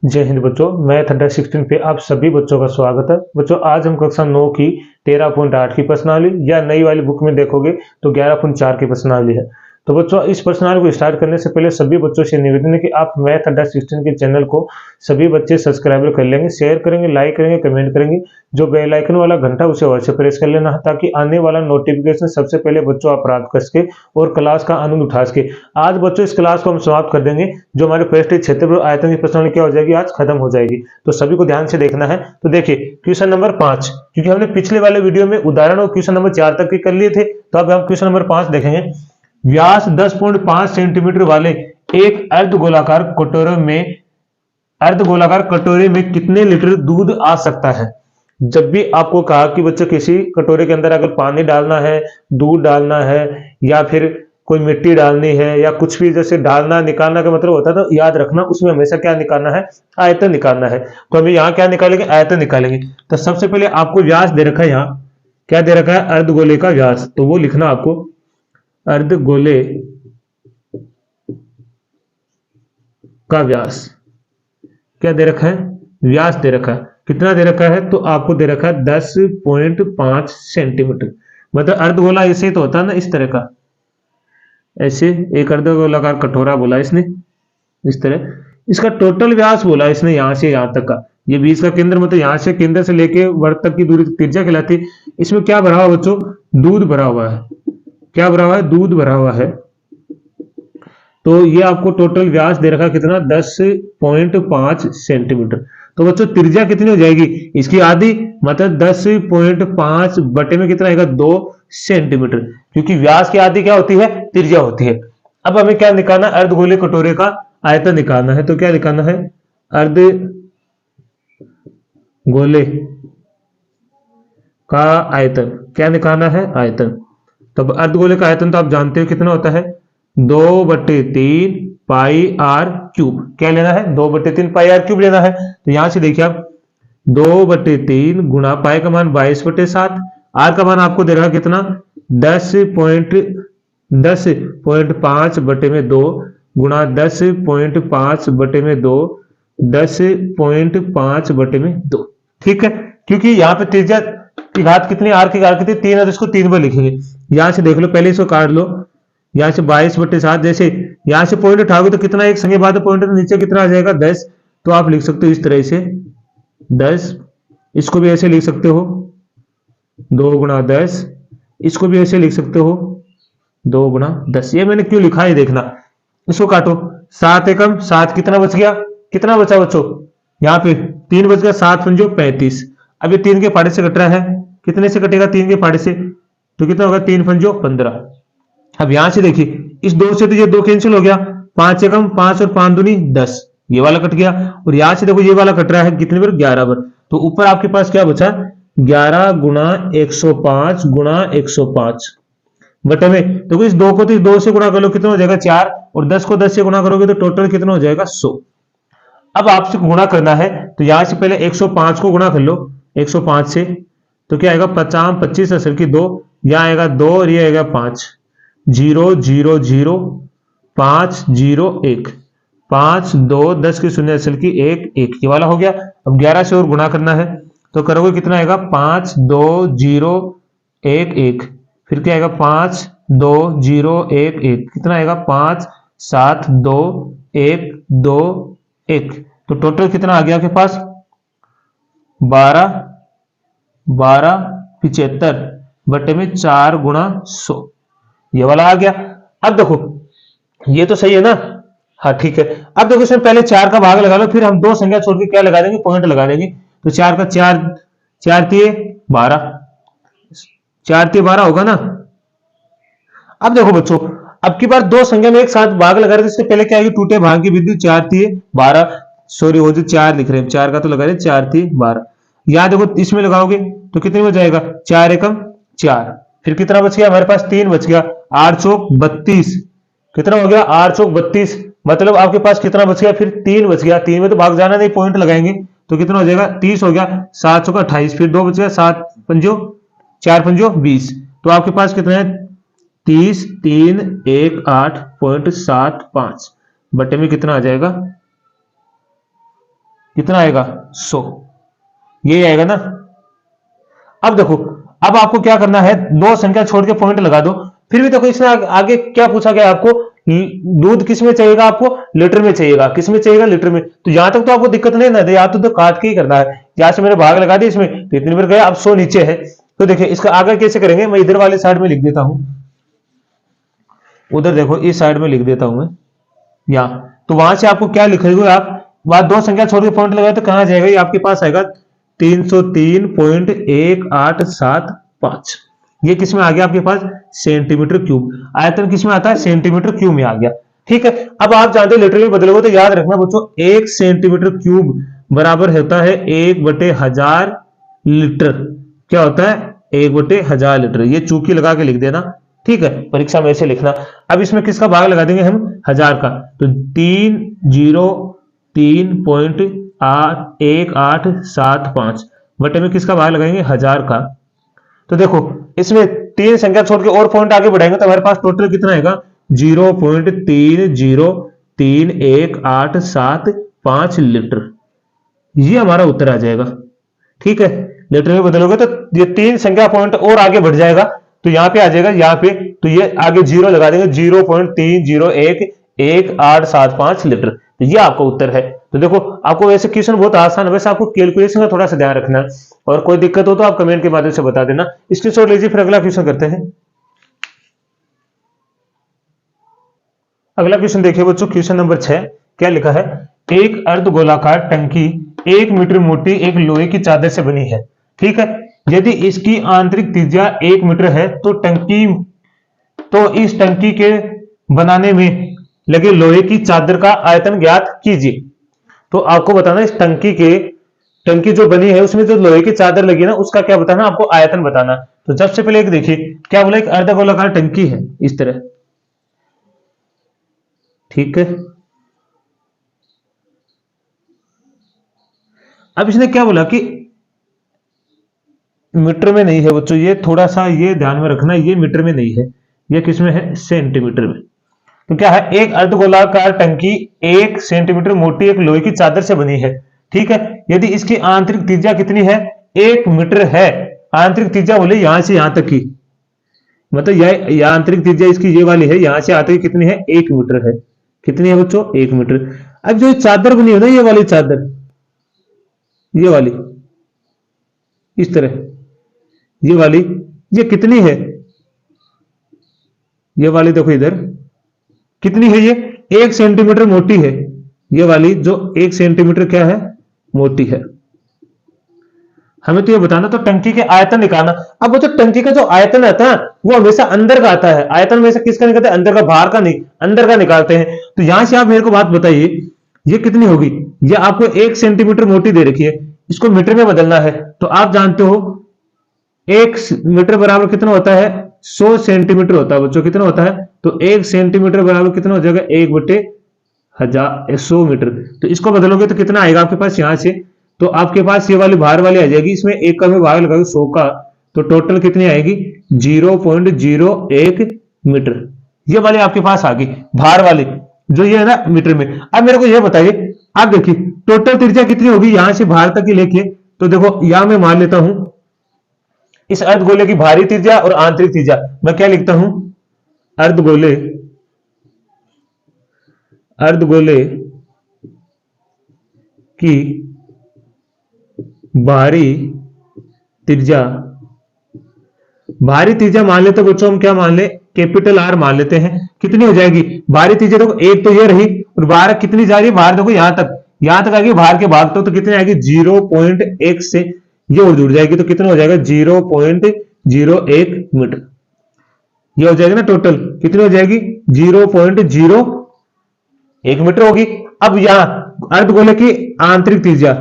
जय हिंद बच्चों, मैथ अड्डा 16 पे आप सभी बच्चों का स्वागत है। बच्चों आज हम कक्षा 9 की 13.8 की प्रश्नावली या नई वाली बुक में देखोगे तो 11.4 की प्रश्नावली है। तो बच्चों इस प्रश्नावली को स्टार्ट करने से पहले सभी बच्चों से निवेदन है कि आप मैथ अड्डा 16 के चैनल को सभी बच्चे सब्सक्राइब कर लेंगे, शेयर करेंगे, लाइक करेंगे, कमेंट करेंगे। जो बेल आइकन वाला घंटा उसे अवश्य प्रेस कर लेना है ताकि आने वाला नोटिफिकेशन सबसे पहले बच्चों आप प्राप्त कर सके और क्लास का आनंद उठा सके। आज बच्चों इस क्लास को हम समाप्त कर देंगे। जो हमारे प्रेस्टीज क्षेत्रफल आयतन की प्रश्नावली क्या हो जाएगी, आज खत्म हो जाएगी। तो सभी को ध्यान से देखना है। तो देखिए क्वेश्चन नंबर 5, क्योंकि हमने पिछले वाले वीडियो में उदाहरण और क्वेश्चन नंबर 4 तक के कर लिए थे, तो अब हम क्वेश्चन नंबर 5 देखेंगे। व्यास 10.5 सेंटीमीटर वाले एक अर्धगोलाकार कटोरे में कितने लीटर दूध आ सकता है। जब भी आपको कहा कि बच्चों किसी कटोरे के अंदर अगर पानी डालना है, दूध डालना है या फिर कोई मिट्टी डालनी है या कुछ भी जैसे डालना निकालना का मतलब होता है, तो याद रखना उसमें हमेशा क्या निकालना है, आयतन निकालना है। तो हम यहाँ क्या निकालेंगे, आयतन निकालेंगे। तो सबसे पहले आपको व्यास दे रखा है, यहाँ क्या दे रखा है, अर्धगोले का व्यास। तो वो लिखना आपको अर्धगोले का व्यास क्या दे रखा है, व्यास दे रखा है। कितना दे रखा है, तो आपको दे रखा है 10.5 सेंटीमीटर। मतलब अर्धगोला ऐसे ही तो होता है ना, इस तरह का, ऐसे एक अर्धगोलाकार कटोरा बोला इसने, इस तरह। इसका टोटल व्यास बोला इसने यहां से यहां तक का, ये बीच का केंद्र मतलब यहां से केंद्र से लेके वर्त तक की दूरी त्रिज्या कहलाती है। इसमें क्या भरा हुआ बच्चों, दूध भरा हुआ है। क्या भरा हुआ है, दूध भरा हुआ है। तो ये आपको टोटल व्यास दे रखा कितना, 10.5 सेंटीमीटर। तो बच्चों त्रिज्या कितनी हो जाएगी, इसकी आधी, मतलब 10.5 बटे में कितना आएगा, 2 सेंटीमीटर। क्योंकि व्यास की आधी क्या होती है, त्रिज्या होती है। अब हमें क्या निकालना, अर्धगोले कटोरे का आयतन निकालना है। तो क्या निकालना है, अर्धगोले का आयतन। क्या निकालना है, आयतन। तब अर्धगोले का आयतन तो आप जानते हो कितना होता है, 2/3 पाई आर क्यूब। क्या लेना है, 2/3 पाई आर क्यूब लेना है। तो यहां से देखिए आप 2/3 गुणा पाई का मान 22/7, आर का मान आपको दे रहा कितना, 10.5 बटे में 2 गुणा 10.5 बटे में 2, 10.5 बटे में 2। ठीक है, क्योंकि यहाँ पे त्रिज्या की घात कितनी, आर की घात कितनी, 3 है, तो इसको 3 पर लिखेंगे। यहां से देख लो, पहले इसको काट लो। यहाँ से 22/7, जैसे यहाँ से पॉइंट उठाओगे तो कितना, एक संख्या बाद पॉइंट तो नीचे कितना आ जाएगा, 10। तो आप लिख सकते हो इस तरह से 10। इसको भी ऐसे लिख सकते हो 2 गुणा 10। इसको भी ऐसे लिख सकते हो 2 गुणा 10। ये मैंने क्यों लिखा है देखना। इसको काटो, 7 एकम 7, कितना बच गया, कितना बचा बच्चों, यहाँ पे 3 बच गया, 7 पंजो 35। अब ये 3 के फाड़े से कट रहा है, कितने से कटेगा, 3 के फाड़े से, तो कितना होगा, 3 पंजो 15। अब यहां से देखिए इस 2 से तो ये 2 कैंसिल हो गया, 5 एकम 5 और 5 दूनी 10, ये वाला कट गया। और यहां से देखो ये वाला कट रहा है कितने बार, 11 बार। तो ऊपर आपके पास क्या बचा, 11 गुणा 105 गुणा 105 बटे में, देखो इस 2 को तो इस 2 से गुणा कर लो, कितना हो जाएगा 4, और 10 को 10 से गुणा करोगे तो टोटल कितना हो जाएगा 100। अब आपसे गुणा करना है, तो यहां से पहले 105 को गुणा कर लो 105 से, तो क्या आएगा, 50 25 असल की 2, यहां आएगा 2 और ये आएगा 5, 0 0 0 5 0 1, 5 2 10 की शून्य असल की 1 1, ये वाला हो गया। अब 11 से और गुणा करना है, तो करोगे कितना आएगा, 5 2 0 1 1, फिर क्या आएगा, 5 2 0 1 1, कितना आएगा, 5 7 2 1 2 1। तो टोटल कितना आ गया आपके पास, 12 12 75 बटे में 4 गुणा 100, ये वाला आ गया। अब देखो ये तो सही है ना, हाँ ठीक है। अब देखो इसमें पहले 4 का भाग लगा लो, फिर हम 2 संख्या छोड़ के क्या लगा देंगे, पॉइंट लगा देंगे। तो 4 का 4 4 तिये 12, 4 तिये 12 होगा ना। अब देखो बच्चों, अब की बार 2 संख्या में एक साथ भाग लगा रहे, इससे पहले क्या आएगी, टूटे भाग की विधि, 4 तिये 12, सॉरी वो जो 4 लिख रहे हैं, 4 का तो लगा रहे 4 तिये 12। यहां देखो इसमें लगाओगे तो कितने में जाएगा, 4 एकम 4, फिर कितना बच गया हमारे पास, 3 बच गया, 8 चौक 32, कितना हो गया, 8 चौक 32, मतलब आपके पास कितना बच गया, फिर 3 बच गया। 3 में तो भाग जाना नहीं, पॉइंट लगाएंगे, तो कितना हो जाएगा, 30 हो गया, 7 चौक 28, फिर 2 बच गया, 7 पंजो 4 पंजो 20। तो आपके पास कितना है, 30 3 1 8.75 बटे में कितना आ जाएगा, कितना आएगा 100, ये आएगा ना। अब देखो, अब आपको क्या करना है, दो संख्या छोड़ के पॉइंट लगा दो। फिर भी देखो इसमें आगे क्या पूछा गया आपको, दूध किस में चाहिएगा, आपको लीटर में चाहिएगा, किस में चाहिएगा, लीटर में। तो यहां तक तो आपको दिक्कत नहीं ना, यहाँ तो काट के ही करना है। यहां से मैंने भाग लगा दिया इसमें, तो इतनी बार गया, अब 100 नीचे है। तो देखिए इसका आगे कैसे करेंगे, मैं इधर वाले साइड में लिख देता हूं, उधर देखो इस साइड में लिख देता हूं मैं यहाँ। तो वहां से आपको क्या लिखेंगे आप, वहां दो संख्या छोड़ के पॉइंट लगाए तो कहां जाएगा, ये आपके पास आएगा 303.1875। ये किस में आ गया आपके पास, सेंटीमीटर क्यूब। आयतन किस में आता है, सेंटीमीटर क्यूब में आ गया। ठीक है, अब आप जानते हो लीटर में बदलोगे तो याद रखना बच्चों, 1 सेंटीमीटर क्यूब बराबर होता है 1/1000 लीटर। क्या होता है, 1/1000 लीटर। ये चूकी लगा के लिख देना, ठीक है, परीक्षा में ऐसे लिखना। अब इसमें किसका भाग लगा देंगे हम, 1000 का, तो 303.1875 बटे में किसका भाग लगाएंगे, 1000 का। तो देखो इसमें तीन संख्या छोड़ के और पॉइंट आगे बढ़ाएंगे तो हमारे पास टोटल कितना आएगा, 0.303187 लीटर। ये हमारा उत्तर आ जाएगा। ठीक है, लीटर में बदलोगे तो ये तीन संख्या पॉइंट और आगे बढ़ जाएगा, तो यहाँ पे आ जाएगा, यहाँ पे तो ये आगे जीरो लगा देंगे, 0.301875 लीटर। तो ये आपका उत्तर है। तो देखो आपको वैसे क्वेश्चन बहुत आसान है, वैसे आपको कैलकुलेशन का थोड़ा सा ध्यान रखना है, और कोई दिक्कत हो तो आप कमेंट के माध्यम से बता देना। स्क्रीनशॉट लीजिए, फिर अगला क्वेश्चन करते हैं। अगला क्वेश्चन देखिए बच्चों, क्वेश्चन नंबर 6 क्या लिखा है, एक अर्धगोलाकार टंकी 1 मीटर मोटी एक लोहे की चादर से बनी है। ठीक है, यदि इसकी आंतरिक त्रिज्या 1 मीटर है तो इस टंकी के बनाने में लगे लोहे की चादर का आयतन ज्ञात कीजिए। तो आपको बताना इस टंकी जो बनी है उसमें जो लोहे की चादर लगी ना, उसका क्या बताना, आपको आयतन बताना। तो सबसे पहले एक देखिए क्या बोला, एक अर्धगोलाकार टंकी है इस तरह, ठीक है। अब इसने क्या बोला कि मीटर में नहीं है बच्चों, ये थोड़ा सा ये ध्यान में रखना, ये मीटर में नहीं है, ये किस में है, सेंटीमीटर में। तो क्या है, एक अर्धगोलाकार टंकी 1 सेंटीमीटर मोटी एक लोहे की चादर से बनी है। ठीक है, यदि इसकी आंतरिक त्रिज्या कितनी है, 1 मीटर है। आंतरिक त्रिज्या बोले यहां से यहां तक की, मतलब यह आंतरिक त्रिज्या इसकी ये वाली है, यहां से यहां तक कितनी है, 1 मीटर है। कितनी है बच्चों, 1 मीटर। अब जो चादर बनी है ना, ये वाली चादर, ये वाली इस तरह, ये वाली, ये कितनी है, ये वाली देखो इधर कितनी है, ये 1 सेंटीमीटर मोटी है। ये वाली जो 1 सेंटीमीटर क्या है, मोटी है। हमें तो ये बताना, तो टंकी के आयतन निकालना। अब वो जो टंकी का जो आयतन आता है वो हमेशा अंदर का आता है। आयतन में से किसका निकालते हैं, अंदर का, बाहर का नहीं, अंदर का निकालते हैं। तो यहां से आप मेरे को बात बताइए, ये कितनी होगी, ये आपको 1 सेंटीमीटर मोटी दे रखी है, इसको मीटर में बदलना है। तो आप जानते हो 1 मीटर बराबर कितना होता है, 100 सेंटीमीटर होता है बच्चों। कितना होता है, तो 1 सेंटीमीटर बराबर कितना हो जाएगा, 1/1000, 100 मीटर। तो इसको बदलोगे तो कितना आएगा आपके पास, यहां से तो आपके पास ये वाली बाहर वाली आ जाएगी, इसमें एक का में भाग लगाओगे 100 का, तो टोटल कितनी आएगी, 0.01 मीटर। ये वाली आपके पास आ गई बाहर वाली, जो ये है ना मीटर में। अब मेरे को ये बताइए, आप देखिए टोटल त्रिज्या कितनी होगी यहां से बाहर तक की लेके। तो देखो यहां मैं मान लेता हूं इस अर्धगोले की बाहरी त्रिज्या और आंतरिक त्रिज्या, मैं क्या लिखता हूं, अर्धगोले की बाहरी त्रिज्या मान लेते बच्चों, हम क्या मान ले, कैपिटल आर मान लेते हैं। कितनी हो जाएगी बाहरी त्रिज्या, देखो एक तो ये रही, और बाहर कितनी जा रही है, बाहर देखो यहां तक आएगी, बाहर के भाग तो कितनी आएगी, 0.1 से ये और जुड़ जाएगी, तो कितना हो जाएगा, 0.01 मीटर। ये हो जाएगी ना, टोटल कितनी हो जाएगी, 0.01 मीटर होगी। अब यहां अर्धगोले की आंतरिक त्रिज्या,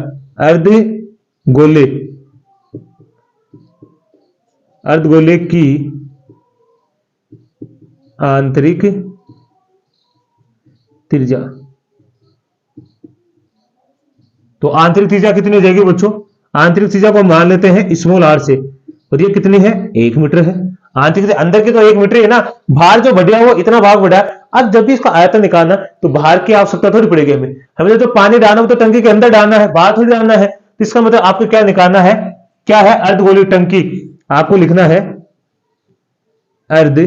अर्धगोले की आंतरिक त्रिज्या, तो आंतरिक त्रिज्या कितनी हो जाएगी बच्चों, आंतरिक त्रिज्या को मान लेते हैं स्मॉल आर से, और ये कितनी है, 1 मीटर है। आंतरिक से अंदर की तो 1 मीटर ही है ना, बाहर जो बढ़िया वो इतना भाग बढ़ा है। अब जब भी इसका आयतन निकालना तो बाहर की आवश्यकता थोड़ी पड़ेगी हमें, हमें तो पानी डालना हो तो टंकी के अंदर डालना है, बाहर थोड़ी डालना है। तो इसका मतलब आपको क्या निकालना है, क्या है, अर्धगोलीय टंकी। आपको लिखना है अर्ध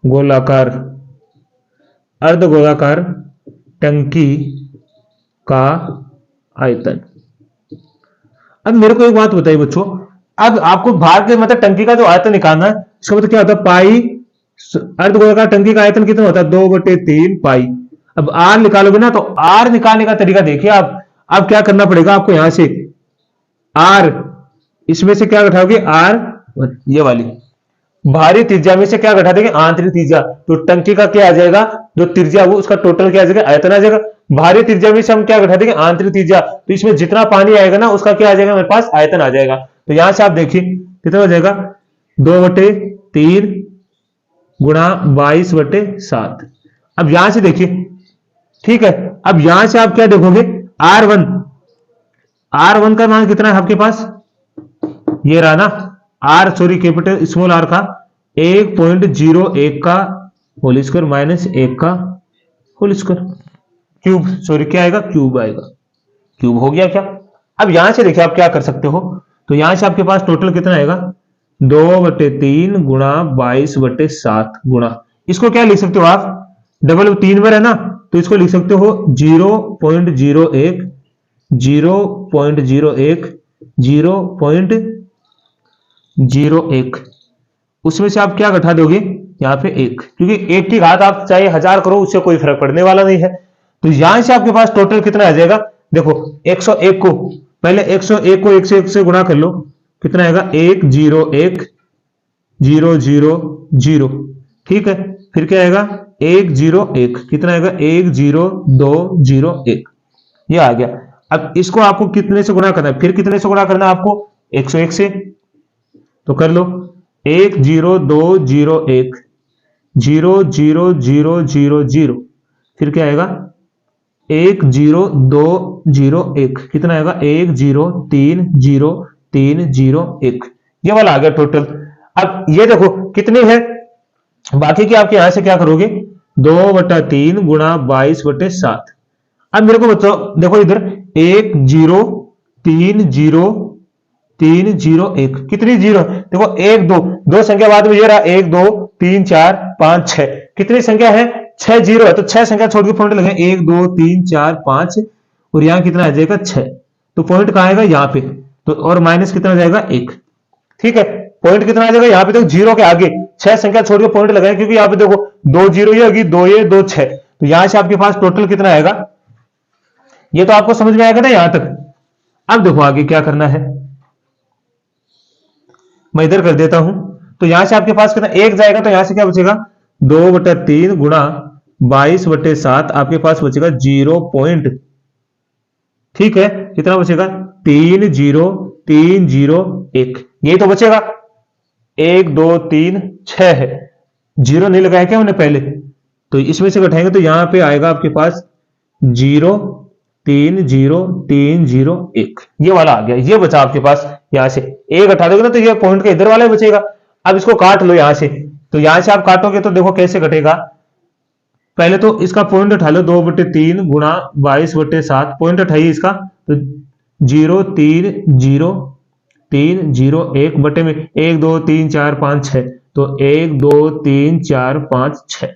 गोलाकार, अर्धगोलाकार टंकी का आयतन। अब मेरे को एक बात बताइए बच्चों, अब आपको बाहर के मतलब टंकी का जो आयतन निकालना है, इसका मतलब क्या होता है, पाई। अर्धगोलाकार टंकी का आयतन कितना होता है, 2/3 पाई। अब आर निकालोगे ना, तो आर निकालने का तरीका देखिए आप। अब क्या करना पड़ेगा आपको, यहां से आर, इसमें से क्या घटाओगे, आर ये वाली बाहरी त्रिज्या में से क्या घटा देंगे, आंतरिक त्रिज्या। तो टंकी का क्या आ जाएगा, जो त्रिज्या वो उसका टोटल क्या आ जाएगा, आयतन आ जाएगा। बाहरी त्रिज्या में से हम क्या घटा देंगे, आंतरिक त्रिज्या। तो इसमें जितना पानी आएगा ना उसका क्या आ जाएगा, मेरे पास आयतन आ जाएगा। तो यहां से आप देखिए कितना हो जाएगा, 2/3 गुणा 22/7। अब यहां से देखिए, ठीक है। अब यहां से आप क्या देखोगे, R1, R1 का मान कितना है आपके पास, ये रहा ना, R sorry capital small R का 1.01 का होल स्क्वायर माइनस 1 का होल स्क्वायर, क्यूब सॉरी क्या आएगा, क्यूब आएगा। क्यूब हो गया क्या। अब यहां से देखिए आप क्या कर सकते हो, तो यहां से आपके पास टोटल कितना आएगा, 2/3 गुणा 22/7 गुणा, इसको क्या लिख सकते हो आप, डबल 3 बार है ना, तो इसको लिख सकते हो 0.01 0.01 0.01, उसमें से आप क्या घटा दोगे, यहाँ पे 1, क्योंकि 1 की घात आप चाहे 1000 करो उससे कोई फर्क पड़ने वाला नहीं है। तो यहां से आपके पास टोटल कितना आ जाएगा, देखो 101 को पहले 101 को 1 से गुणा कर लो, कितना आएगा 101,000, ठीक है। फिर क्या आएगा 101, कितना आएगा 10201, ये आ गया। अब इसको आपको कितने से गुणा करना है, फिर कितने से गुणा करना है आपको, 101 से, तो कर लो 10201 00000, फिर क्या आएगा 10201, कितना आएगा 1030301, ये वाला आ गया टोटल। अब ये देखो कितनी है, बाकी की आपके यहां से क्या करोगे, 2/3 गुणा 22/7। अब मेरे को बताओ, देखो इधर 1030301, कितनी जीरो, देखो 1 2 2 संख्या बाद में ये रहा 1 2 3 4 5 6, कितनी संख्या है, 6 जीरो है, तो 6 संख्या छोड़ के पॉइंट लगे 1 2 3 4 5, और यहां कितना आ जाएगा 6, तो पॉइंट कहां आएगा यहाँ पे, तो और माइनस कितना जाएगा 1, ठीक है। पॉइंट कितना आ जाएगा यहाँ पे, तो जीरो के आगे 6 संख्या छोड़ के पॉइंट लगाए, क्योंकि यहाँ पे देखो 2 जीरो ये होगी, 2 ये 2 6, तो यहां से आपके पास टोटल कितना आएगा, ये तो आपको समझ में आएगा ना यहां तक। अब देखो आगे क्या करना है, मैं इधर कर देता हूं, तो यहां से आपके पास कितना 1 जाएगा, तो यहां से क्या बचेगा 2/3 गुणा 22/7, आपके पास बचेगा 0 ठीक है, कितना बचेगा 30301, यही तो बचेगा, 1 2 3 6 है, जीरो नहीं लगाया क्या हमने पहले, तो इसमें से घटाएंगे तो यहां पे आएगा आपके पास 03031, ये वाला आ गया, ये बचा आपके पास। यहां से एक हटा दोगे ना तो ये पॉइंट का इधर वाला ही बचेगा। अब इसको काट लो यहां से, तो यहां से आप काटोगे तो देखो कैसे घटेगा, पहले तो इसका पॉइंट उठा लो, 2/3 गुणा 22/7, पॉइंट उठाइए इसका, तो 03031 बटे में 1 2 3 4 5 6, तो 1 2 3 4 5 6,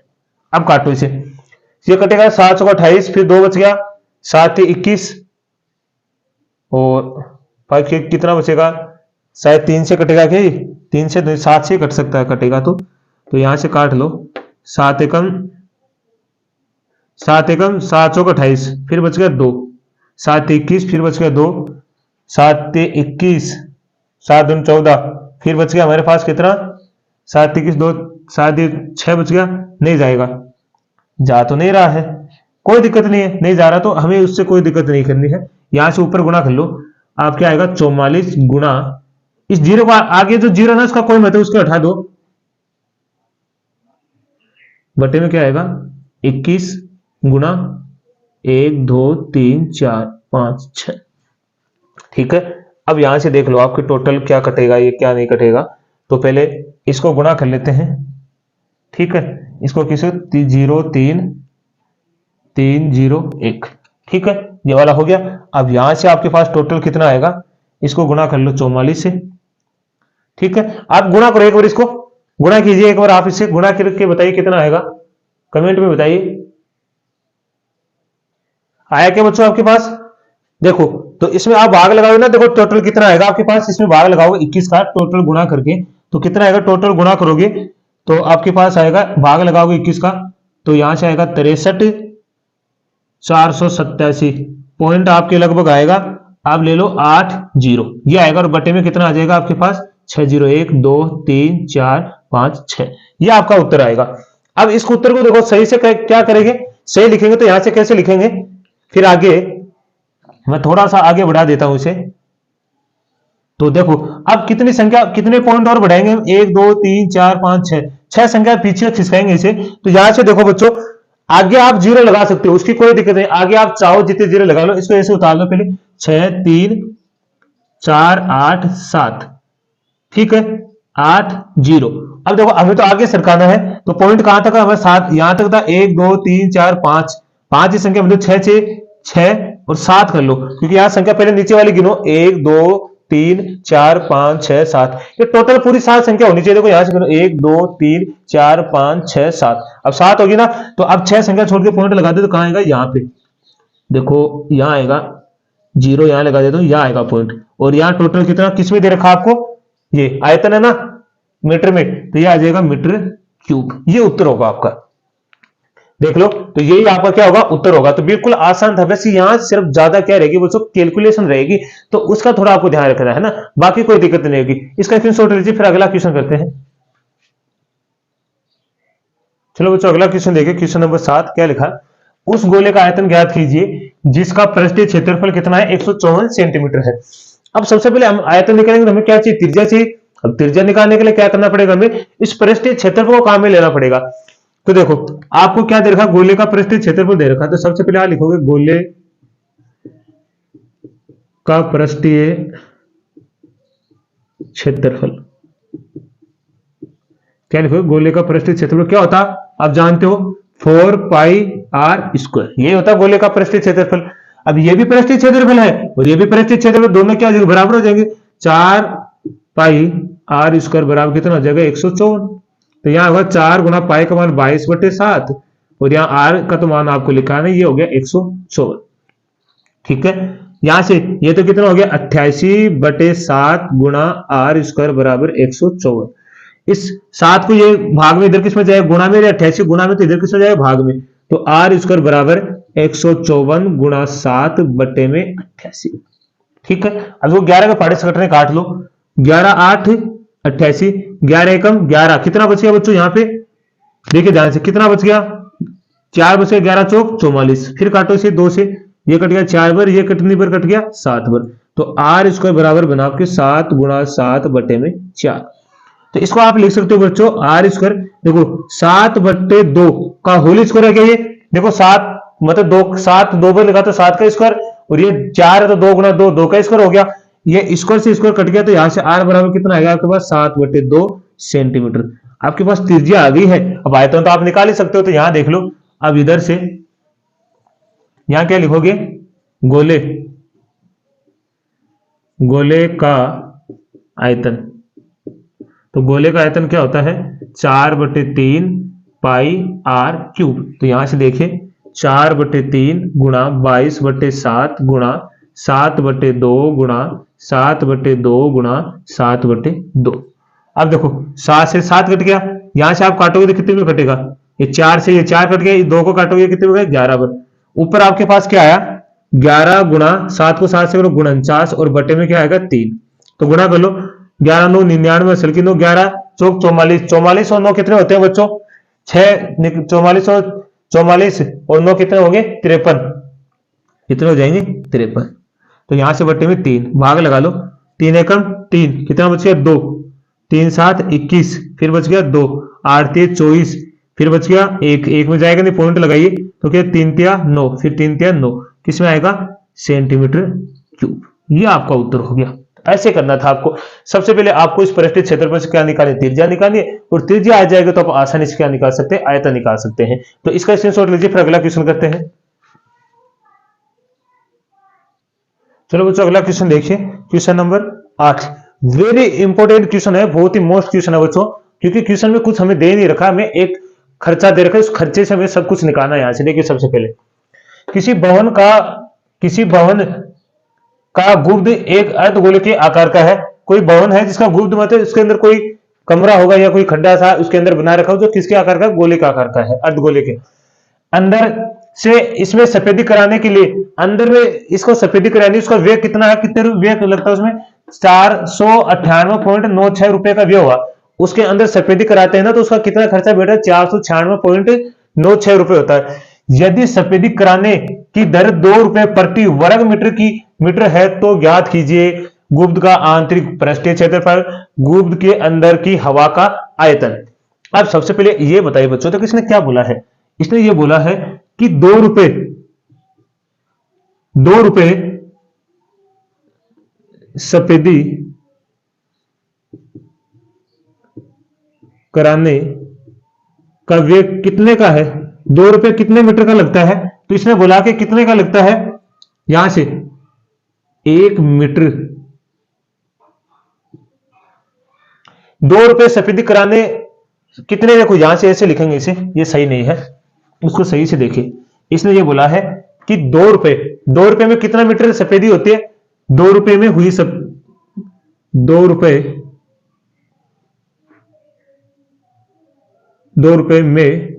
अब काटो इसे, ये कटेगा 7 का 28, फिर 2 बच गया, 7 21, और 5 कितना बचेगा, शायद 3 से कटेगा क्या, 3 से 7 से कट सकता है, कटेगा तो यहां से काट लो, 7 एकम 7 चौक 28, फिर बच गया 2, 7 21, फिर बच गया 2, 7 21, 7 दूनी 14, फिर बच गया हमारे पास कितना, 7 21 2 7 6 बच गया, नहीं जाएगा, जा तो नहीं रहा है, कोई दिक्कत नहीं है, नहीं जा रहा तो हमें उससे कोई दिक्कत नहीं करनी है, यहां से ऊपर गुणा कर लो, आप क्या आएगा 44 गुणा, इस जीरो का आगे जो जीरो ना उसका कोई मतलब उसको हटा दो, बटे में क्या आएगा 21 गुणा 1 2 3 4 5 6, ठीक है। अब यहां से देख लो आपके टोटल क्या कटेगा, ये क्या नहीं कटेगा। तो पहले इसको गुणा कर लेते हैं, ठीक है, इसको किसे 0,3,3,0,1, ठीक है, ये वाला हो गया। अब यहां से आपके पास टोटल कितना आएगा, इसको गुणा कर लो 44 से, ठीक है। आप गुणा करो एक बार, इसको गुणा कीजिए एक बार, आप इससे गुणा करके बताइए कितना आएगा, कमेंट में बताइए। आया क्या बच्चों आपके पास? देखो तो इसमें आप भाग लगाओगे ना, देखो टोटल कितना आएगा आपके पास, इसमें भाग लगाओगे 21 का टोटल गुणा करके, तो कितना आएगा, टोटल गुणा करोगे तो आपके पास आएगा, भाग लगाओगे 21 का तो यहां से आएगा 63,487 पॉइंट आपके लगभग आएगा। आप ले लो 80 ये आएगा, और बटे में कितना आ जाएगा आपके पास 6, 1, 2, 3, 4, 5, 6, ये आपका उत्तर आएगा। अब इस उत्तर को देखो सही से क्या करेंगे, सही लिखेंगे तो यहां से कैसे लिखेंगे, फिर आगे मैं थोड़ा सा आगे बढ़ा देता हूं इसे। तो देखो अब कितनी संख्या, कितने पॉइंट और बढ़ाएंगे, 1, 2, 3, 4, 5, 6, 6 संख्या पीछे खिसकाएंगे इसे। तो यहां से देखो बच्चों, आगे आप 0 लगा सकते हो, उसकी कोई दिक्कत नहीं, आगे आप चाहो जितने 0 लगा लो। इसको ऐसे उतार लो पहले, 6, 3, 4, 8, 7, ठीक है, 8, 0। अब देखो हमें तो आगे सरकाना है, तो पॉइंट कहां तक हमें 7, यहां तक था, 1, 2, 3, 4, 5, 5 की संख्या मतलब 6, 6 और 7 कर लो, क्योंकि यहां संख्या पहले नीचे वाली गिनो, 1, 2, 3, 4, 5, 6, 7, ये टोटल पूरी 7 संख्या होनी चाहिए। देखो यहां से गिनो 1, 2, 3, 4, 5, 6, 7, अब 7 होगी ना, तो अब 6 संख्या छोड़ के पॉइंट लगा दे तो कहां आएगा, यहाँ पे देखो, यहां आएगा 0, यहां लगा देता हूं, यहां आएगा पॉइंट। और यहां टोटल कितना किसमें दे रखा आपको, ये आयतन है ना मीटर में, तो ये आ जाएगा मीटर क्यूब, ये उत्तर होगा आपका, देख लो। तो यही आपका क्या होगा, उत्तर होगा। तो बिल्कुल आसान था, वैसे यहां सिर्फ ज्यादा क्या रहेगी वो सब कैलकुलेशन रहेगी, तो उसका थोड़ा आपको ध्यान रखना है ना, बाकी कोई दिक्कत नहीं होगी। इसका स्क्रीनशॉट लीजिए, फिर अगला क्वेश्चन करते हैं। चलो बच्चों अगला क्वेश्चन देखिए, क्वेश्चन नंबर 7 क्या लिखा, उस गोले का आयतन ज्ञात कीजिए जिसका पृष्ठीय क्षेत्रफल कितना है, 154 सेंटीमीटर है। अब सबसे पहले हम आयतन निकालेंगे तो हमें क्या चाहिए, त्रिज्या चाहिए। अब त्रिज्या निकालने के लिए क्या करना पड़ेगा, हमें इस पृष्ठीय क्षेत्रफल को काम में लेना पड़ेगा। तो देखो आपको क्या दे रखा, गोले का पृष्ठीय क्षेत्रफल दे रखा, तो सबसे पहले आप लिखोगे गोले का पृष्ठीय क्षेत्रफल, क्या लिखोगे, गोले का पृष्ठीय क्षेत्रफल क्या होता आप जानते हो, 4 पाई आर स्क्वायर, ये होता है गोले का पृष्ठीय क्षेत्रफल। अब ये भी पृष्ठीय क्षेत्रफल है और ये भी पृष्ठीय क्षेत्रफल, दोनों क्या हो जाएंगे, बराबर हो जाएंगे। 4 पाई आर स्क्वायर बराबर कितना हो जाएगा, 154। तो यहाँ होगा 4 गुना पाई का मान 22/7 और यहाँ आर का तो मान आपको लिखा है, ये हो गया 154, ठीक है। यहां से ये तो कितना हो गया, 88/7 गुणा आर स्क्वायर बराबर 154। इस 7 को ये भाग में इधर किस में जाएगा, गुणा में, 88 गुणा में, तो इधर किस में जाएगा, भाग में। तो आर स्क्वायर बराबर 154 गुणा 7 बटे में 88, ठीक है। अब वो 11 का पाड़े से कटने काट लो, 11 8 88, 11 एकम 11, कितना बच गया बच्चों, यहाँ पे देखिए ध्यान से कितना बच गया, 4 बच गया, 11 चौक 44, फिर काटो इसे 2 से, ये कट गया 4 बार, ये कितनी बार कट गया, 7 बार। तो आर स्क्वायर बराबर बना आपके 7 गुणा 7 बटे में 4। तो इसको आप लिख सकते हो बच्चों, आर स्क्वायर, देखो 7/2 का होल स्क्वायर है क्या ये, देखो 7 मतलब 2, 7 2 बार लिखा तो 7 का स्क्वायर, और ये 4 है तो 2 गुणा 2 2 का स्क्वायर हो गया, ये स्क्वायर से स्क्वायर कट गया, तो यहां से आर बराबर कितना आएगा आपके पास, 7/2 सेंटीमीटर। आपके पास त्रिज्या आ गई है। अब आयतन तो आप निकाल ही सकते हो, तो यहां देख लो, अब इधर से यहां क्या लिखोगे, गोले का आयतन, तो गोले का आयतन क्या होता है, 4/3 पाई आर क्यूब। तो यहां से देखिए 4/3 गुणा 22/7 गुणा 7/2 गुणा 7/2 गुणा 7/2। अब देखो 7 से 7 कट गया, यहां से आप काटोगे तो कितने में कटेगा, ये 4 से ये 4 कट गया, ये 2 को काटोगे कितने में, 11 बार। ऊपर आपके पास क्या आया, 11 गुणा 7 को 7 से करो 49, और बटे में क्या आएगा 3, तो गुणा कर लो, 11 9 99 असल की 9, 11 चौक 44, 44 और 9 कितने होते हैं बच्चों, 6, 44 और 44 और 9 कितने होंगे, 53, कितने हो जाएंगे 53। तो यहां से बटे में 3, भाग लगा लो, 3 एकम 3, कितना बच गया 2, 3 7 21, फिर बच गया 2, 8 3 24, फिर बच गया 1, 1 में जाएगा नहीं, पॉइंट लगाइए, तो क्या 3 तिया 9, फिर 3 तिया 9, किस में आएगा, सेंटीमीटर क्यूब। ये आपका उत्तर हो गया। ऐसे करना था आपको। सबसे पहले आपको इस पृष्ठीय क्षेत्रफल से क्या निकालनी, त्रिज्या निकालनी है, और त्रिज्या आ जाएगा तो आप आसानी से क्या निकाल सकते हैं, आयतन निकाल सकते हैं। तो इसका स्क्रीनशॉट लीजिए, फिर अगला क्वेश्चन करते हैं। चलो बच्चों अगला क्वेश्चन देखिए, question number 8। Very important question है, बहुत ही मोस्ट क्वेश्चन है बच्चों, क्योंकि क्वेश्चन में कुछ हमें दे नहीं रखा, हमें एक खर्चा दे रखा है, उस खर्चे से हमें सब कुछ निकालना है। यहां से देखिए, सबसे पहले किसी भवन का गुब्ध एक अर्धगोले के आकार का है। कोई भवन है जिसका गुब्ध मतलब उसके अंदर कोई कमरा होगा या कोई खड्डा था उसके अंदर बना रखा हो, जो किसके आकार का, गोले के आकार का है, अर्धगोले के अंदर से इसमें सफेदी कराने के लिए, अंदर में इसको सफेदी करानी, उसका व्यय कितना है, कितने व्यय लगता है उसमें, 498.96 रुपए का व्यय हुआ। उसके अंदर सफेदी कराते हैं ना, तो उसका कितना खर्चा बेटा, 496.96 रुपए होता है। यदि सफेदी कराने की दर 2 रुपए प्रति वर्ग मीटर है, तो ज्ञात कीजिए गुब्ध का आंतरिक पृष्ठीय क्षेत्रफल, गुब्ध के अंदर की हवा का आयतन। अब सबसे पहले ये बताइए बच्चों, तो किसने क्या बोला है, इसने ये बोला है कि 2 रुपए सफेदी कराने का व्यय कितने का है, 2 रुपए कितने मीटर का लगता है, तो इसने बोला कि कितने का लगता है, यहां से 1 मीटर, 2 रुपए सफेदी कराने कितने, देखो यहां से ऐसे लिखेंगे इसे, ये सही नहीं है, उसको सही से देखिए। इसने ये बोला है कि 2 रुपए में कितना मीटर सफेदी होती है, 2 रुपए में हुई 2 रुपए में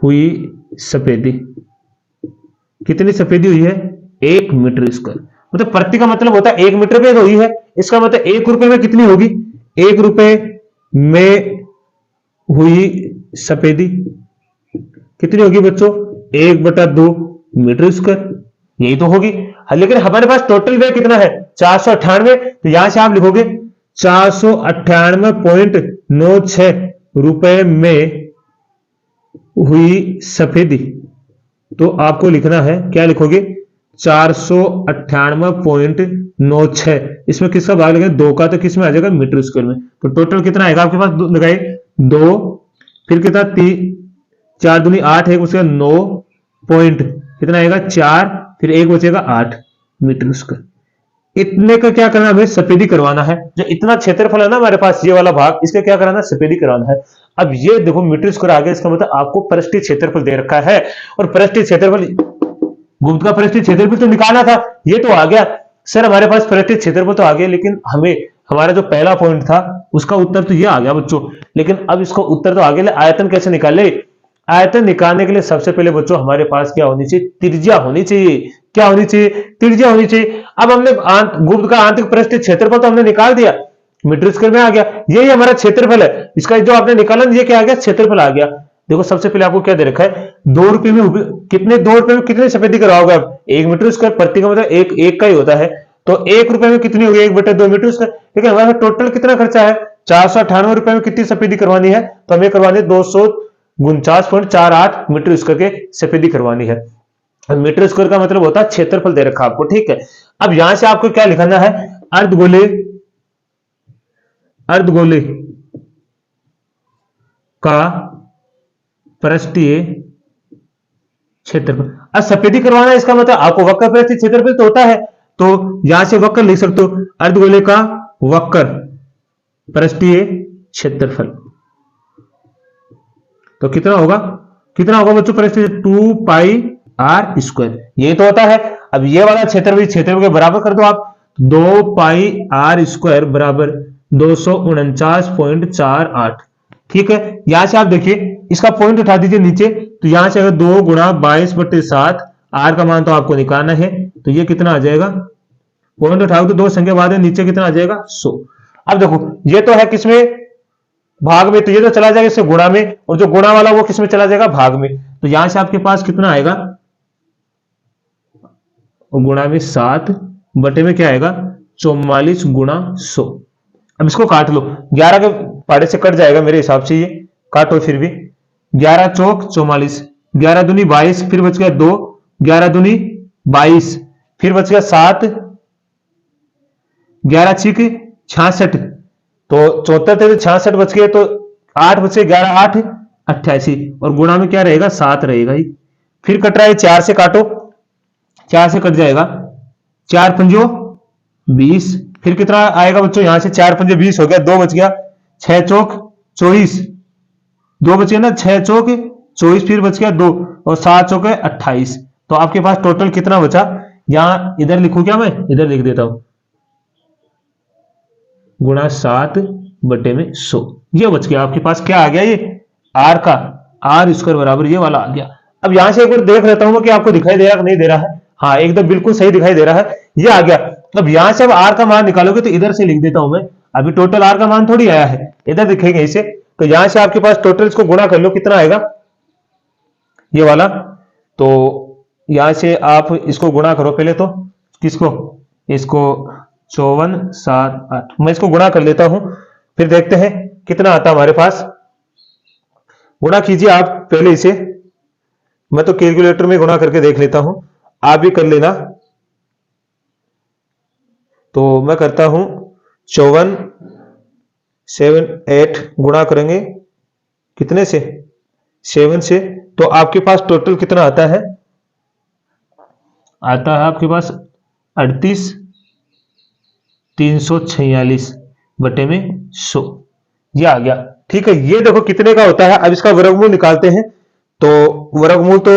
हुई सफेदी, कितनी सफेदी हुई है, 1 मीटर स्क्वायर, मतलब प्रति का मतलब होता है 1 मीटर पे हुई है, इसका मतलब 1 रुपए में कितनी होगी, 1 रुपए में हुई सफेदी कितनी होगी बच्चों, 1/2 मीटर स्क्वायर, यही तो होगी। लेकिन हमारे पास टोटल व्यय कितना है, 498, तो यहां से आप लिखोगे 498.96 रुपए में हुई सफेदी, तो आपको लिखना है, क्या लिखोगे, 498.96, इसमें किसका भाग लगेगा, 2 का, तो किसमें आ जाएगा, मीटर स्क्वायर में। तो टोटल कितना आएगा आपके पास, लगाए 2, फिर कितना 4 दूनी 8 है, उसका 9 पॉइंट कितना आएगा 4, फिर 1 बचेगा 8 मीटर स्क्वायर। इतने का क्या करना, हमें सफेदी करवाना है। जो इतना क्षेत्रफल है ना हमारे पास, ये वाला भाग, इसका क्या कराना है, सफेदी कराना है। अब ये देखो मीटर स्क्वायर आ गया, इसका मतलब आपको पृष्ठीय क्षेत्रफल दे रखा है, और पृष्ठीय क्षेत्रफल, गुप्त का पृष्ठीय क्षेत्रफल तो निकालना था, ये तो आ गया सर, हमारे पास पृष्ठीय क्षेत्रफल तो आ गया, लेकिन हमें हमारा जो पहला पॉइंट था उसका उत्तर तो ये आ गया बच्चों, लेकिन अब इसको उत्तर तो आ गया, आयतन कैसे निकाले। आयतन निकालने के लिए सबसे पहले बच्चों हमारे पास क्या होनी चाहिए, त्रिज्या होनी चाहिए। क्या होनी चाहिए, त्रिज्या होनी चाहिए। अब हमने गुप्त का आंतरिक पृष्ठीय क्षेत्रफल तो हमने निकाल दिया, मीटर स्क्वायर में आ गया, यही हमारा क्षेत्रफल है, इसका जो आपने निकाला ये क्या आ गया, क्षेत्रफल आ गया। देखो सबसे पहले आपको क्या दे रखा है, 2 रुपए में कितने, 2 रुपए में कितने सफेदी कराओगे आप, 1 मीटर स्क्वायर, प्रति का मतलब एक का ही होता है, तो 1 रुपए में कितनी होगी, 1/2 मीटर स्क्वायर। ठीक है, हमारा टोटल कितना खर्चा है, 498 रुपए में कितनी सफेदी करवानी है, तो हमें करवानी है 249.48 मीटर स्क्वायर के सफेदी करवानी है। मीटर स्क्वायर का मतलब होता है क्षेत्रफल दे रखा आपको। ठीक है, अब यहां से आपको क्या लिखना है, अर्धगोले का पृष्ठीय क्षेत्रफल। अब सफेदी करवाना है, इसका मतलब आपको वक्र पृष्ठीय क्षेत्रफल तो होता है, तो यहां से वक्र लिख सकते हो, अर्धगोले का वक्र पृष्ठीय क्षेत्रफल, तो कितना होगा बच्चों, पृष्ठीय 2 पाई आर स्क्वायर, ये तो होता है। अब ये वाला क्षेत्रफल के बराबर कर दो आप, 2 पाई आर स्क्वायर बराबर 249.48। ठीक है, यहां से आप देखिए इसका पॉइंट उठा दीजिए नीचे, तो यहां से अगर 2 गुणा 22/7, आर का मान तो आपको निकालना है, तो ये कितना आ जाएगा, पॉइंट उठाओगे तो 2 संख्या बाद है, नीचे कितना आ जाएगा 100। अब देखो ये तो है किसमें, भाग में, तो ये तो चला जाएगा इससे गुणा में, और जो गुणा वाला वो किसमें चला जाएगा, भाग में। तो यहां से आपके पास कितना आएगा, और गुणा में 7 बटे में क्या आएगा, 44 गुणा 100। अब इसको काट लो, 11 के पाड़े से कट जाएगा मेरे हिसाब से, ये काटो फिर भी, 11 चौक 44, 11 दूनी 22, फिर बच गया 2, 11 दूनी 22, फिर बच गया 7, 11 छिक 66, तो 74 से 66 बच गए, तो 8 बचे, 11 8 88, और गुणा में क्या रहेगा 7 रहेगा ही। फिर कट रहा है 4 से काटो, 4 से कट जाएगा, 4 पंजो 20, फिर कितना आएगा बच्चों यहाँ से, 4 पंजे 20 हो गया, 2 बच गया, 6 चौक 24, 2 बच गया ना, 6 चौक 24, फिर बच गया 2, और 7 चौक 28, तो आपके पास टोटल कितना बचा, यहां इधर लिखूं क्या, मैं इधर लिख देता हूं, गुणा 7 बटे में 100, ये बच गया आपके पास, क्या आ गया ये आर का, आर स्क्वायर बराबर ये वाला आ गया। अब यहां से एक बार देख लेता हूं कि आपको दिखाई दे रहा है कि नहीं दे रहा है, हाँ एकदम बिल्कुल सही दिखाई दे रहा है, ये आ गया। अब यहां से अब आर का मान निकालोगे तो इधर से लिख देता हूं मैं, अभी टोटल आर का मान थोड़ी आया है, इधर दिखेंगे इसे, तो यहां से आपके पास टोटल इसको गुणा कर लो, कितना आएगा ये वाला, तो यहां से आप इसको गुणा करो पहले तो, किसको, इसको 54 7 8, मैं इसको गुणा कर लेता हूं, फिर देखते हैं कितना आता हमारे पास। गुणा कीजिए आप पहले इसे, मैं तो कैलकुलेटर में गुणा करके देख लेता हूं, आप भी कर लेना। तो मैं करता हूं 54 7 8 गुणा करेंगे कितने से, 7 से, तो आपके पास टोटल कितना आता है, आता है आपके पास 38 346 बटे में 100, ये आ गया। ठीक है, ये देखो कितने का होता है। अब इसका वर्गमूल निकालते हैं, तो वर्गमूल तो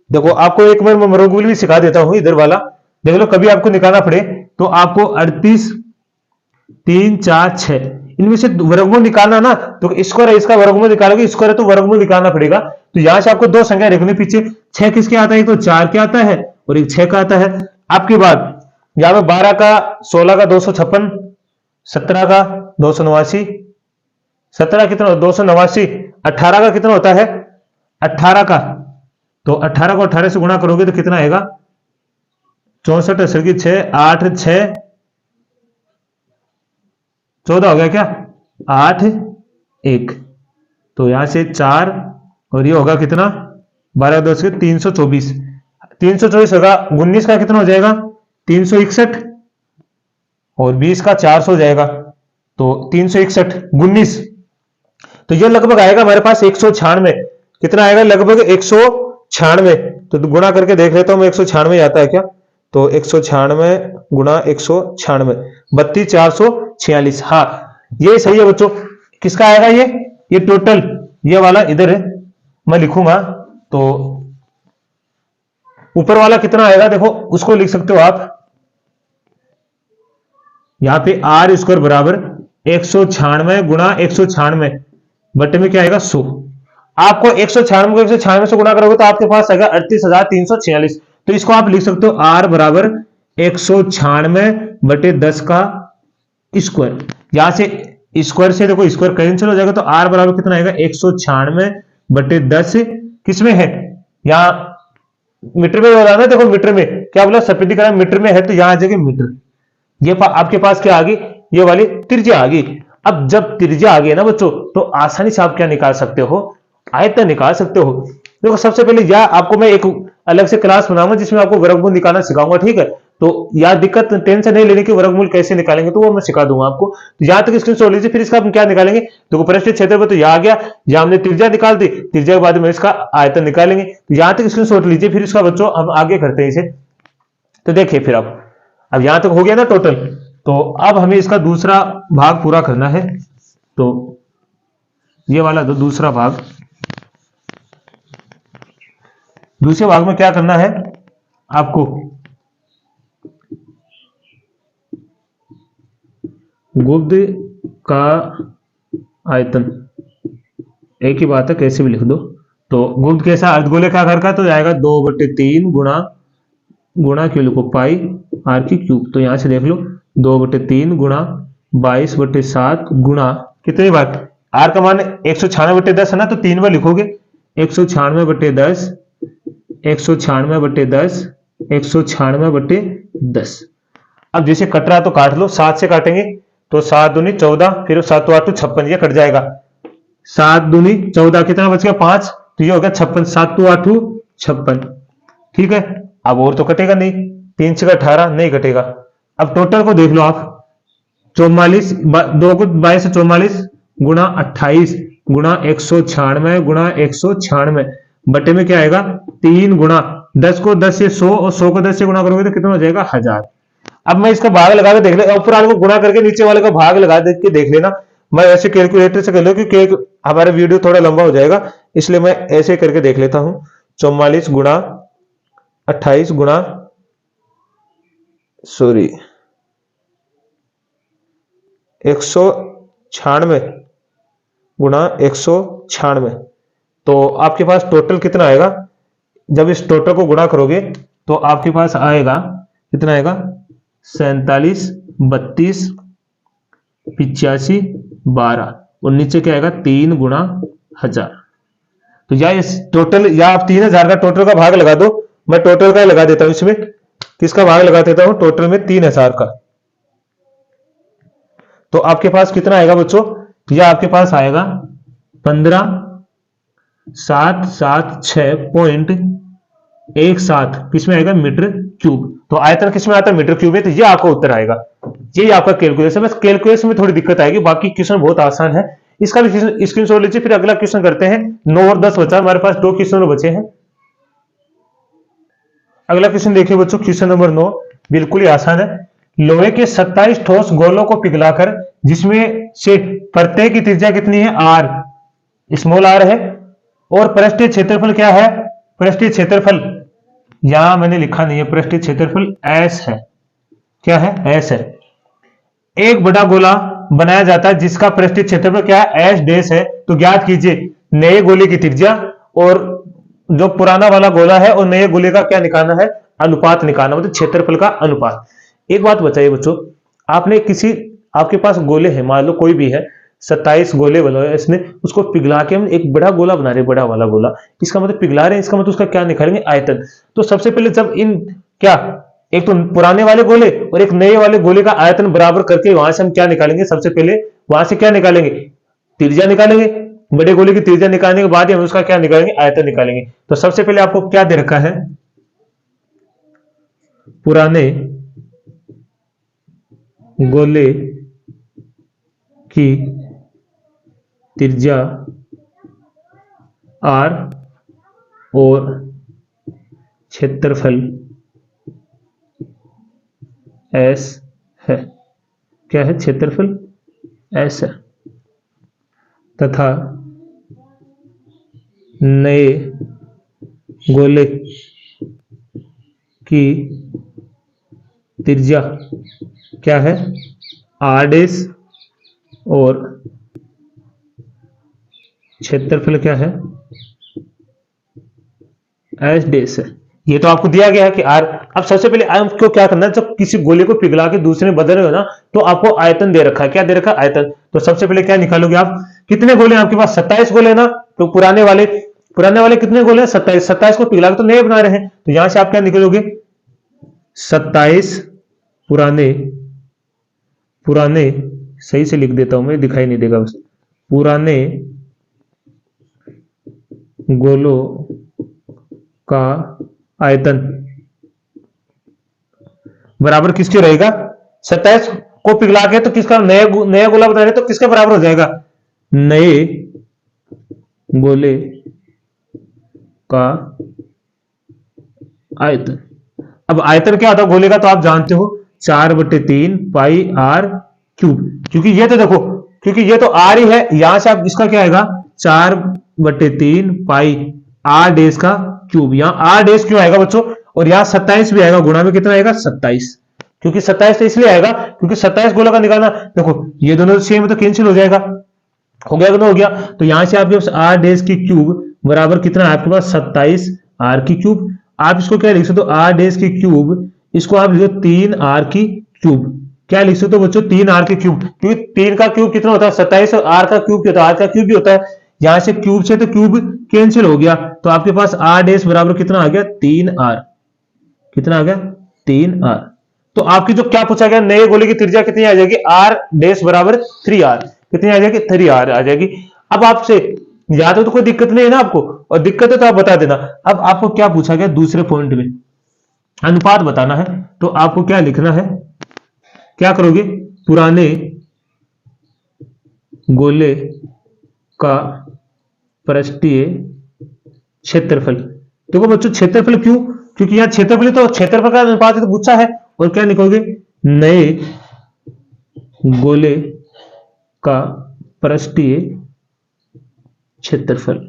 देखो आपको एक मैं वर्गमूल भी सिखा देता हूं, इधर वाला देख लो, कभी आपको निकालना पड़े तो आपको 38 3 4 6 इनमें से वर्गमूल निकालना ना, तो स्क्वायर है इसका वर्गमूल निकालोगे, स्क्वायर है तो वर्गमूल निकालना पड़ेगा। तो यहां से आपको दो संख्या रखनी पीछे, 6 किसके आता है, एक तो 4 के आता है और एक 6 का आता है। आपके बाद यहां पे 12 का 16 का 256, 17 का 289, 17 कितना 289, 18 का कितना होता है 18 का, तो 18 को 18 से गुणा करोगे तो कितना आएगा 64 असर की 6 8 6 14 हो गया क्या 8 1, तो यहां से 4 और ये होगा कितना 12 10 के 324, 324 होगा, 19 का कितना हो जाएगा 361 और 20 का 400 हो जाएगा, तो 361 19, तो ये लगभग आएगा हमारे पास 196, कितना आएगा लगभग 196, तो गुणा करके देख लेता हूं मैं 196 आता है क्या, तो 196 गुणा 196 32,446, हाँ ये सही है बच्चों। किसका आएगा ये टोटल, ये वाला इधर है मैं लिखूंगा, तो ऊपर वाला कितना आएगा देखो उसको लिख सकते हो आप, यहां पे आर स्क्वायर बराबर 196 गुणा 196 बटे में क्या आएगा 100, आपको 196 को 196 से गुणा करोगे तो आपके पास आएगा 38,346, तो इसको आप लिख सकते हो आर बराबर 196 बटे 10 का स्क्वायर, यहां से स्क्वायर से देखो स्क्वायर कैंसिल हो जाएगा, तो आर बराबर कितना आएगा 196 बटे 10 किसमें है, यहां मीटर में बोला ना, देखो मीटर में क्या बोला सफेदीकरण मीटर में है, तो यहां आ जाएगी मीटर, ये आपके पास क्या आ गई ये वाली त्रिज्या आ गई। अब जब त्रिज्या आ गई ना बच्चों, तो आसानी से आप क्या निकाल सकते हो, आयतन निकाल सकते हो। देखो सबसे पहले या आपको मैं एक अलग से क्लास बनाऊंगा जिसमें आपको वर्गमूल निकालना सिखाऊंगा, ठीक है, तो यार दिक्कत टेंशन नहीं लेने की, वर्गमूल कैसे निकालेंगे तो वो मैं सिखा दूंगा आपको, तो यहां तक स्क्रीनशॉट लीजिए, फिर इसका हम क्या निकालेंगे, देखो पृष्ठ क्षेत्र पर तो यह आ गया, यहां हमने त्रिज्या निकाल दी, त्रिज्या के बाद में इसका आयतन निकालेंगे, तो यहां तक स्क्रीनशॉट लीजिए, फिर इसका बच्चों हम आगे करते हैं इसे। तो देखिए फिर अब यहां तक हो गया ना टोटल, तो अब हमें इसका दूसरा भाग पूरा करना है, तो ये वाला दूसरा भाग, दूसरे भाग में क्या करना है आपको, गुब्ध का आयतन, एक ही बात है कैसे भी लिख दो, तो गुब्ध कैसा अर्धगोले का आकार का, तो जाएगा 2/3 गुणा क्यों लिखो पाई आर की क्यूब, तो यहां से देख लो 2/3 गुणा 22/7 गुणा कितनी बार आर का मान 196/10 है ना, तो 3 बार लिखोगे 196/10 196/10 196/10। अब जैसे कट रहा तो काट लो, 7 से काटेंगे तो 7 दूनी 14, फिर 7 8 56, ये कट जाएगा, 7 दूनी 14 कितना बच गया 5, तो ये हो गया 56, 7 8 56, ठीक है। अब और तो कटेगा नहीं, 3 से 18 नहीं कटेगा, अब टोटल को देख लो आप, 44 2 को 22 से 44 गुणा 28 गुणा 196 गुणा 196 बटे में क्या आएगा 3 गुणा 10 को 10 से 100 और 100 को 10 से गुणा करोगे तो कितना हो जाएगा 1000। अब मैं इसका भाग लगा के देख ले, ऊपर वाले को गुणा करके नीचे वाले का भाग लगा के देख लेना। मैं ऐसे कैलकुलेटर से कर लो क्योंकि हमारा वीडियो थोड़ा लंबा हो जाएगा, इसलिए मैं ऐसे करके देख लेता हूं। 44 गुणा 28 गुणा 196 गुणा 196, तो आपके पास टोटल कितना आएगा। जब इस टोटल को गुणा करोगे तो आपके पास आएगा कितना आएगा 47 32 85 12 और नीचे क्या आएगा 3 गुणा 1000। तो या इस टोटल या आप 3000 का टोटल का भाग लगा दो, मैं टोटल का लगा देता हूं, इसमें किसका भाग लगा देता हूं टोटल में 3000 का। तो आपके पास कितना आएगा बच्चों, या आपके पास आएगा 15776.17 किसमें आएगा मीटर क्यूब। तो आयतन किसमें आता है मीटर क्यूब में, तो ये आपका उत्तर आएगा। ये आपका कैलकुलेशन, बस कैलकुलेशन में थोड़ी दिक्कत आएगी, बाकी क्वेश्चन बहुत आसान है। इसका भी स्क्रीनशॉट लीजिए, फिर अगला क्वेश्चन करते हैं। 9 और 10 बचा, हमारे पास 2 क्वेश्चन बचे हैं। अगला क्वेश्चन देखिए बच्चों, क्वेश्चन नंबर 9 बिल्कुल ही आसान है। लोहे के 27 ठोस गोलों को पिघलाकर जिसमें से प्रत्येक की त्रिज्या कितनी है r, स्मॉल r है, और पृष्ठीय क्षेत्रफल क्या है, पृष्ठीय क्षेत्रफल यहां मैंने लिखा नहीं है, पृष्ठीय क्षेत्रफल s है, क्या है s है। एक बड़ा गोला बनाया जाता है जिसका पृष्ठीय क्षेत्रफल क्या है s डैश है। तो ज्ञात कीजिए नए गोले की त्रिज्या और जो पुराना वाला गोला है और नए गोले का क्या निकालना है, अनुपात निकालना, मतलब क्षेत्रफल का अनुपात। एक बात बताइए बच्चों, आपने किसी आपके पास गोले हैं, मान लो कोई भी है 27 गोले वाला है, इसने उसको पिघला के हम एक बड़ा गोला बना रहे, बड़ा वाला गोला, इसका मतलब पिघला रहे हैं, इसका मतलब उसका क्या निकालेंगे आयतन। तो सबसे पहले जब इन क्या एक तो पुराने वाले गोले और एक नए वाले गोले का आयतन बराबर करके वहां से हम क्या निकालेंगे, सबसे पहले वहां से क्या निकालेंगे त्रिज्या निकालेंगे। बड़े गोले की त्रिज्या निकालने के बाद ही हम उसका क्या निकालेंगे आयतन निकालेंगे। तो सबसे पहले आपको क्या दे रखा है, पुराने गोले की त्रिज्या r और क्षेत्रफल s है, क्या है क्षेत्रफल s है, तथा नए गोले की त्रिज्या क्या है r डैश और क्षेत्रफल क्या है एस डैश है। ये तो आपको दिया गया है कि r। अब सबसे पहले आपको क्या करना है, जब किसी गोले को पिघला के दूसरे में बदल रहे हो ना, तो आपको आयतन दे रखा है, क्या दे रखा है आयतन। तो सबसे पहले क्या निकालोगे आप, कितने गोले आपके पास 27 गोले ना, तो पुराने वाले कितने गोले हैं 27, 27 को पिघला के तो नए बना रहे हैं, तो यहां से आप क्या निकलोगे 27 पुराने सही से लिख देता हूं मैं, दिखाई नहीं देगा बस, पुराने गोलों का आयतन बराबर किसके रहेगा 27 को पिघला के, तो किसका नया गोला बता रहे तो किसके बराबर हो जाएगा नए गोले का आयतन। अब आयतन क्या होता है गोले का, तो आप जानते हो 4/3 पाई r क्यूब, क्योंकि ये तो देखो, क्योंकि ये तो r ही है, यहां से आप इसका क्या आएगा 4/3 पाई r डैश का क्यूब। यहाँ r डैश क्यों आएगा बच्चों, और यहाँ 27 भी आएगा, गुणा में कितना आएगा 27, क्योंकि 27 तो इसलिए आएगा क्योंकि 27 गोला का निकालना, देखो ये दोनों सेम है तो कैंसिल हो जाएगा, हो गया हो गया। तो यहां से आपके पास r डैश की क्यूब बराबर कितना है आपके पास 27 r की क्यूब। आप इसको क्या लिख सकते हो r डैश की क्यूब, इसको आप लिखो 3r की क्यूब, क्या लिख सकते हो बच्चों 3r की क्यूब, क्योंकि 3 का क्यूब कितना होता है 27 और r का क्यूब क्या होता है r का क्यूब भी होता है। यहां से क्यूब से तो क्यूब कैंसिल हो गया, तो आपके पास r डैश बराबर कितना आ गया 3r, कितना आ गया 3r। तो आपकी जो क्या पूछा गया नए गोले की त्रिज्या कितनी आ जाएगी r डैश बराबर 3r, कितनी आ जाएगी 3r आ जाएगी। अब आपसे याद हो तो कोई दिक्कत नहीं है ना आपको, और दिक्कत है तो आप बता देना। अब आपको क्या पूछा गया दूसरे पॉइंट में अनुपात बताना है, तो आपको क्या लिखना है क्या करोगे, पुराने गोले का पृष्ठीय क्षेत्रफल। देखो बच्चों क्षेत्रफल क्यों, क्योंकि यहाँ क्षेत्रफल तो क्षेत्रफल का अनुपात है तो गुच्छा है, और क्या लिखोगे, नए गोले का पृष्ठीय क्षेत्रफल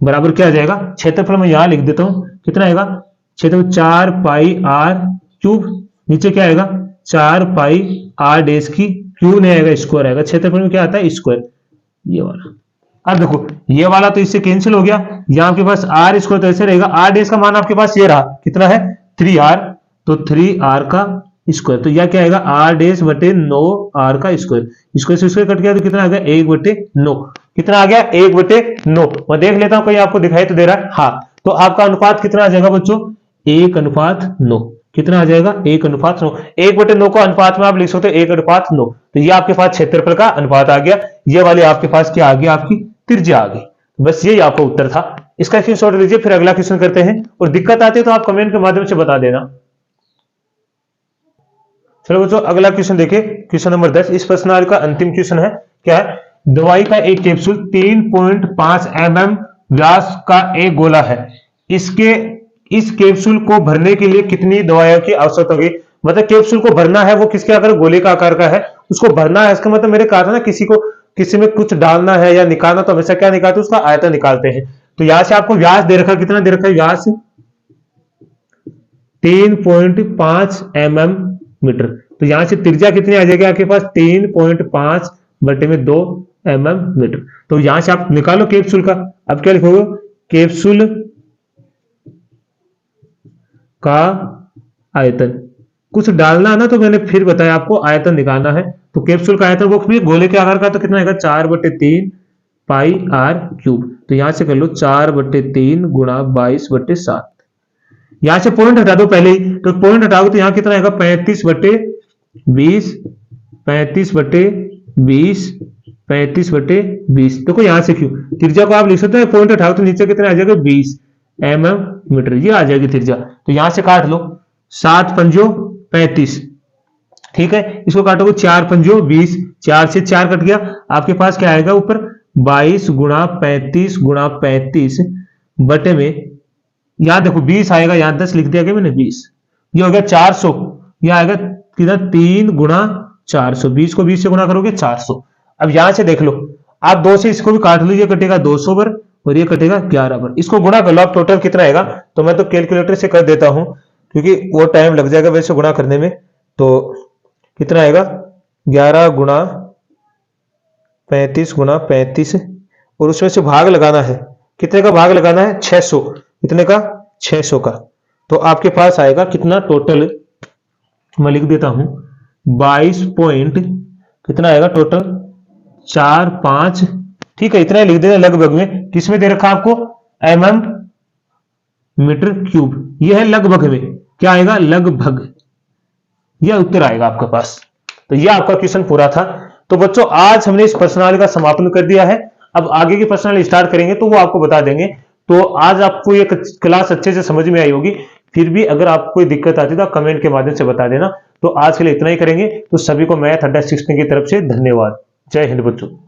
बराबर क्या आ जाएगा, क्षेत्रफल मैं यहां लिख देता हूं, कितना आएगा, क्षेत्रफल 4 पाई आर क्यूब, नीचे क्या आएगा 4 पाई आर डेस की क्यूब नहीं आएगा, स्क्वायर आएगा, क्षेत्रफल में क्या आता है स्क्वायर, ये वाला। अब देखो ये वाला तो इससे कैंसिल हो गया, यहाँ आपके पास आर स्क्वायर तो ऐसे रहेगा, आर डेस का मान आपके पास ये रहा, कितना है 3r, तो 3r का स्क्वायर, तो यह क्या आएगा आर डेस बटे 9r का स्क्वायर, स्क्वायर से स्क्वायर कट गया तो कितना आ गया 1/9, कितना आ गया 1/9। मैं देख लेता हूं कहीं आपको दिखाई तो दे रहा है, हाँ, तो आपका अनुपात कितना आ जाएगा बच्चों 1:9, कितना आ जाएगा 1:9, 1/9 को अनुपात में आप लिख सकते हो 1:9, तो ये आपके पास क्षेत्रफल का अनुपात आ गया, ये वाले आपके पास क्या आ गया, आपकी त्रिज्या आ गई। बस यही आपका उत्तर था, इसका स्क्रीनशॉट लीजिए, फिर अगला क्वेश्चन करते हैं, और दिक्कत आती है तो आप कमेंट के माध्यम से बता देना। चलो बच्चों अगला क्वेश्चन देखिए, क्वेश्चन नंबर 10, इस प्रश्नावली का अंतिम क्वेश्चन है, क्या है, दवाई का एक कैप्सूल 3.5 mm व्यास का एक गोला है, इस कैप्सूल को भरने के लिए कितनी दवाइयों की आवश्यकता होगी, मतलब कैप्सूल को भरना है, वो किसके आकार गोले का आकार का है, उसको भरना है, इसका मतलब मेरे कहा था ना किसी में कुछ डालना है या निकालना, तो हमेशा क्या निकालते हैं, उसका आयतन निकालते हैं। तो यहां से आपको व्यास दे रखा है, कितना दे रखा है व्यास 3.5 mm मीटर, तो यहां से त्रिज्या कितनी आ जाएगी आपके पास 3.5 बटे में 2 mm मीटर, तो यहां से आप निकालो कैप्सूल का, अब क्या लिखोगे, कैप्सूल का आयतन, कुछ डालना है ना, तो मैंने फिर बताया आपको आयतन निकालना है, तो कैप्सूल का आयतन वो भी गोले के आकार का, तो कितना आएगा 4/3 पाई आर क्यूब, तो यहां से कर लो 4/3 गुणा 22/7, यहां से पॉइंट हटा दो पहले ही, तो पॉइंट हटाओगे तो यहां कितना आएगा 35/20, 35/20, 35/20, देखो यहां से क्यों, त्रिज्या को आप लिख सकते हैं, पॉइंट हटाओ तो नीचे कितना आ जाएगा 20 mm मीटर, ये आ जाएगी त्रिज्या, तो यहां से काट लो 7 पंजो 35, ठीक है, इसको काटोगे 4 पंजो 20, 4 से 4 कट गया, आपके पास क्या आएगा ऊपर 22 गुणा 35 गुणा 35 बटे में, यहां देखो 20 आएगा, यहां 10 लिख दिया गया मैंने 20, ये हो गया 400, यह आएगा कितना 3 गुणा 400, 20 को 20 से गुणा करोगे 400। अब यहां से देख लो आप 2 से इसको भी काट लो, ये कटेगा 200 पर और ये कटेगा 11 पर, इसको गुणा कर लो आप, टोटल कितना आएगा, तो मैं तो कैलकुलेटर से कर देता हूं क्योंकि वो टाइम लग जाएगा वैसे गुणा करने में, तो कितना आएगा 11 गुणा 35 गुणा 35, और उसमें से भाग लगाना है, कितने का भाग लगाना है 600, कितने का 600 का, तो आपके पास आएगा कितना टोटल, मैं लिख देता हूं 22 पॉइंट कितना आएगा टोटल 45, ठीक है, इतना ही लिख देना लगभग में, किसमें दे रखा आपको mm मीटर क्यूब, यह है लगभग में, क्या आएगा लगभग, यह उत्तर आएगा आपके पास। तो यह आपका क्वेश्चन पूरा था। तो बच्चों आज हमने इस प्रश्नावली का समापन कर दिया है, अब आगे की प्रश्नावली स्टार्ट करेंगे तो वो आपको बता देंगे। तो आज आपको ये क्लास अच्छे से समझ में आई होगी, फिर भी अगर आपको कोई दिक्कत आती है तो आप कमेंट के माध्यम से बता देना। तो आज के लिए इतना ही करेंगे, तो सभी को मैथ अड्डा 16 की तरफ से धन्यवाद। जय हिंद बच्चों।